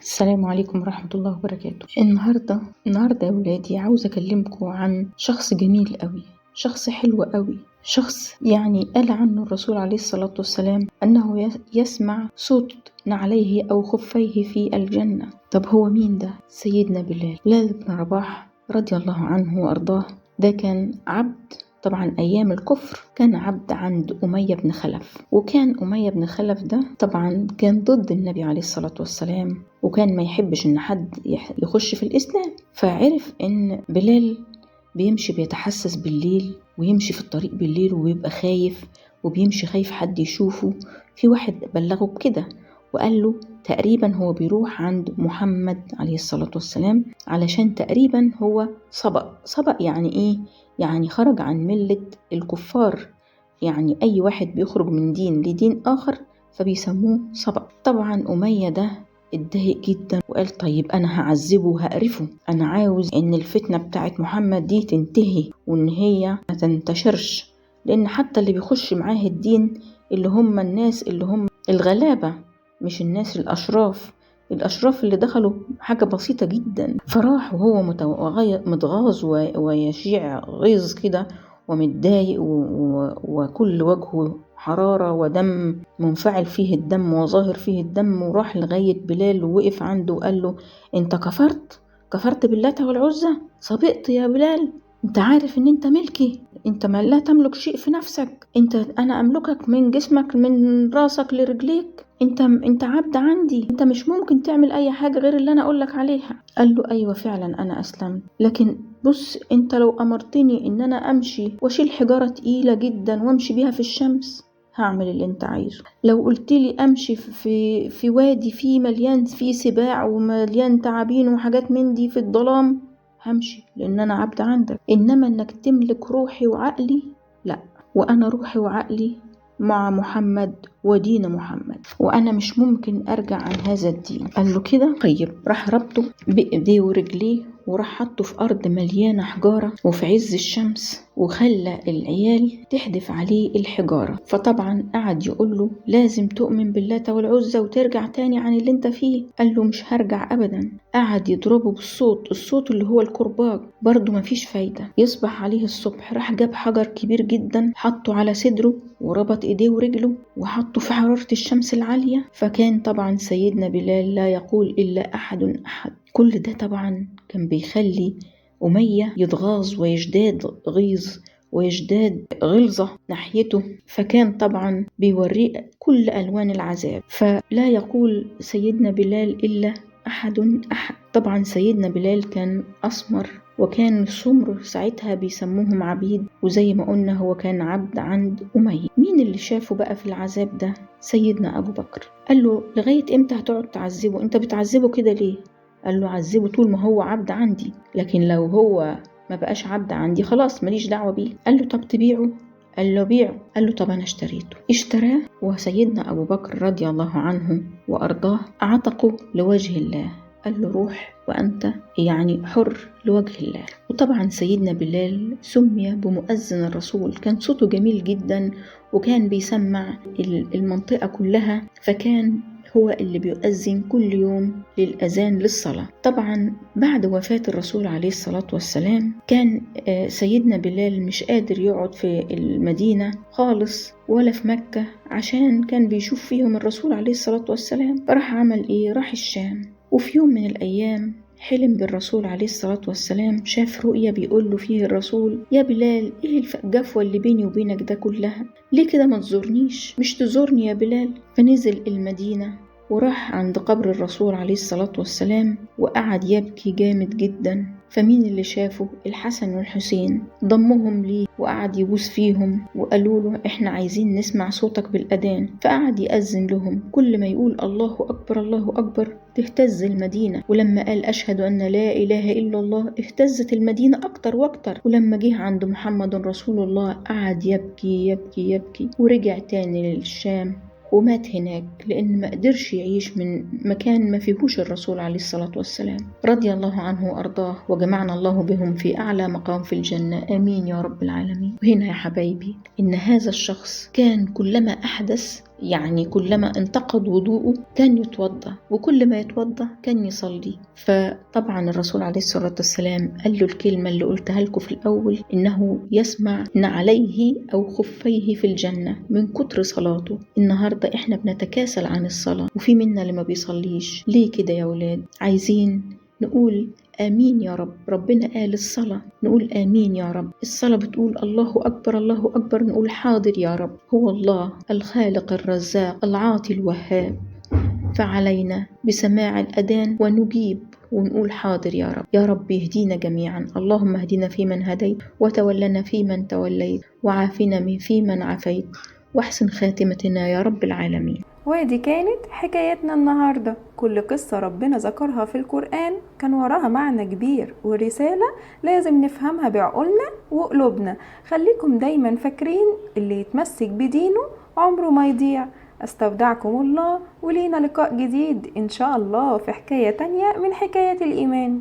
السلام عليكم ورحمة الله وبركاته. النهاردة يا ولادي عاوزة أكلمكم عن شخص جميل قوي، شخص حلو قوي، شخص قال عنه الرسول عليه الصلاة والسلام أنه يسمع صوت نعليه أو خفيه في الجنة. طب هو مين ده؟ سيدنا بلال بن رباح رضي الله عنه وأرضاه. ده كان عبد، طبعا أيام الكفر كان عبد عند أمية بن خلف، وكان أمية بن خلف ده طبعا كان ضد النبي عليه الصلاة والسلام، وكان ما يحبش إن حد يخش في الإسلام. فعرف إن بلال بيمشي بيتحسس بالليل، ويمشي في الطريق بالليل وبيبقى خايف، وبيمشي خايف حد يشوفه. في واحد بلغه بكده وقال له تقريبا هو بيروح عند محمد عليه الصلاة والسلام علشان تقريبا هو سبق يعني إيه؟ يعني خرج عن ملة الكفار. يعني أي واحد بيخرج من دين لدين آخر فبيسموه سبق. طبعا أمية ده اتضايق جدا وقال طيب أنا هعذبه وهقرفه، أنا عاوز إن الفتنة بتاعت محمد دي تنتهي وإن هي ما تنتشرش، لأن حتى اللي بيخش معاه الدين اللي هم الناس اللي هم الغلابة، مش الناس الأشراف اللي دخلوا حاجة بسيطة جدا. فراح وهو متغاظ ويشيع غيظ كده ومتضايق وكل وجهه حرارة ودم منفعل فيه الدم وظاهر فيه الدم، وراح لغاية بلال ووقف عنده وقال له انت كفرت باللات والعزى، سبقت يا بلال، انت عارف ان انت ملكي، انت ما لا تملك شيء في نفسك، انا املكك من جسمك من راسك لرجليك، انت عبد عندي، انت مش ممكن تعمل اي حاجة غير اللي انا اقولك عليها. قال له ايوه فعلا انا اسلمت، لكن بص انت لو امرتني ان انا امشي واشيل حجارة تقيلة جدا وامشي بيها في الشمس هعمل اللي انت عايزه. لو قلت لي امشي في وادي فيه مليان فيه سباع ومليان تعابين وحاجات من دي في الظلام همشي، لان انا عبد عندك. انما انك تملك روحي وعقلي لا، وانا روحي وعقلي مع محمد ودين محمد، وانا مش ممكن ارجع عن هذا الدين. قال له كده طيب، راح ربطه بايديه ورجليه وراح حطه في أرض مليانة حجارة وفي عز الشمس، وخلى العيال تحدف عليه الحجارة. فطبعا قعد يقول له لازم تؤمن باللات والعزى وترجع تاني عن اللي انت فيه. قال له مش هرجع أبدا. قعد يضربه الصوت اللي هو الكرباج، برضه مفيش فايدة. يصبح عليه الصبح، راح جاب حجر كبير جدا حطه على صدره وربط ايديه ورجله وحطه في حرارة الشمس العالية. فكان طبعا سيدنا بلال لا يقول إلا أحد. كل ده طبعا كان بيخلي أمية يتغاظ ويجداد غيظ ويجداد غلظة ناحيته، فكان طبعا بيوريه كل ألوان العذاب. فلا يقول سيدنا بلال إلا أحد. طبعا سيدنا بلال كان أسمر، وكان السمر ساعتها بيسموهم عبيد، وزي ما قلنا هو كان عبد عند أمية. مين اللي شافه بقى في العذاب ده؟ سيدنا أبو بكر. قال له لغاية إمتى هتقعد تعذبه؟ أنت بتعذبه كده ليه؟ قال له عذبه طول ما هو عبد عندي، لكن لو هو ما بقاش عبد عندي خلاص ماليش دعوة بيه. قال له طب تبيعه؟ قال له بيعه. قال له طب أنا اشتريته. اشتراه، وسيدنا أبو بكر رضي الله عنه وأرضاه عتقه لوجه الله. قال له روح وأنت يعني حر لوجه الله. وطبعا سيدنا بلال سمي بمؤذن الرسول، كان صوته جميل جدا وكان بيسمع المنطقة كلها، فكان هو اللي بيؤذن كل يوم للأذان للصلاة. طبعا بعد وفاة الرسول عليه الصلاة والسلام كان سيدنا بلال مش قادر يقعد في المدينة خالص ولا في مكة، عشان كان بيشوف فيهم الرسول عليه الصلاة والسلام. راح عمل ايه؟ راح الشام. وفي يوم من الأيام حلم بالرسول عليه الصلاة والسلام، شاف رؤية بيقول له فيه الرسول يا بلال ايه الجفوة اللي بيني وبينك ده كلها؟ ليه كده ما تزورنيش؟ مش تزورني يا بلال؟ فنزل المدينة وراح عند قبر الرسول عليه الصلاة والسلام وقعد يبكي جامد جدا. فمين اللي شافه؟ الحسن والحسين، ضمهم ليه وقعد يبوس فيهم وقالوا له احنا عايزين نسمع صوتك بالأذان. فقعد يأذن لهم، كل ما يقول الله أكبر الله أكبر تهتز المدينة. ولما قال أشهد أن لا إله إلا الله اهتزت المدينة أكتر وأكتر. ولما جه عند محمد رسول الله قعد يبكي يبكي يبكي، ورجع تاني للشام ومات هناك، لأن ما قدرش يعيش من مكان ما فيهوش الرسول عليه الصلاة والسلام. رضي الله عنه وأرضاه، وجمعنا الله بهم في أعلى مقام في الجنة، آمين يا رب العالمين. وهنا يا حبايبي إن هذا الشخص كان كلما أحدث يعني كلما انتقد وضوءه كان يتوضأ، وكل ما يتوضأ كان يصلي. فطبعا الرسول عليه الصلاة والسلام قال له الكلمة اللي قلتها لكم في الأول، إنه يسمع عليه أو خفيه في الجنة من كتر صلاته. النهاردة إحنا بنتكاسل عن الصلاة، وفي منا اللي ما بيصليش. ليه كده يا ولاد؟ عايزين نقول آمين يا رب. ربنا قال الصلاة، نقول آمين يا رب. الصلاة بتقول الله أكبر الله أكبر، نقول حاضر يا رب. هو الله الخالق الرزاق العاطي الوهاب، فعلينا بسماع الأذان ونجيب ونقول حاضر يا رب. يا رب يهدينا جميعا. اللهم اهدنا فيمن هديت، وتولنا فيمن توليت، وعافنا فيمن عافيت، واحسن خاتمتنا يا رب العالمين. ودي كانت حكايتنا النهاردة. كل قصة ربنا ذكرها في القرآن كان وراها معنى كبير ورسالة لازم نفهمها بعقولنا وقلوبنا. خليكم دايما فاكرين اللي يتمسك بدينه عمره ما يضيع. استودعكم الله، ولينا لقاء جديد إن شاء الله في حكاية تانية من حكايات الإيمان.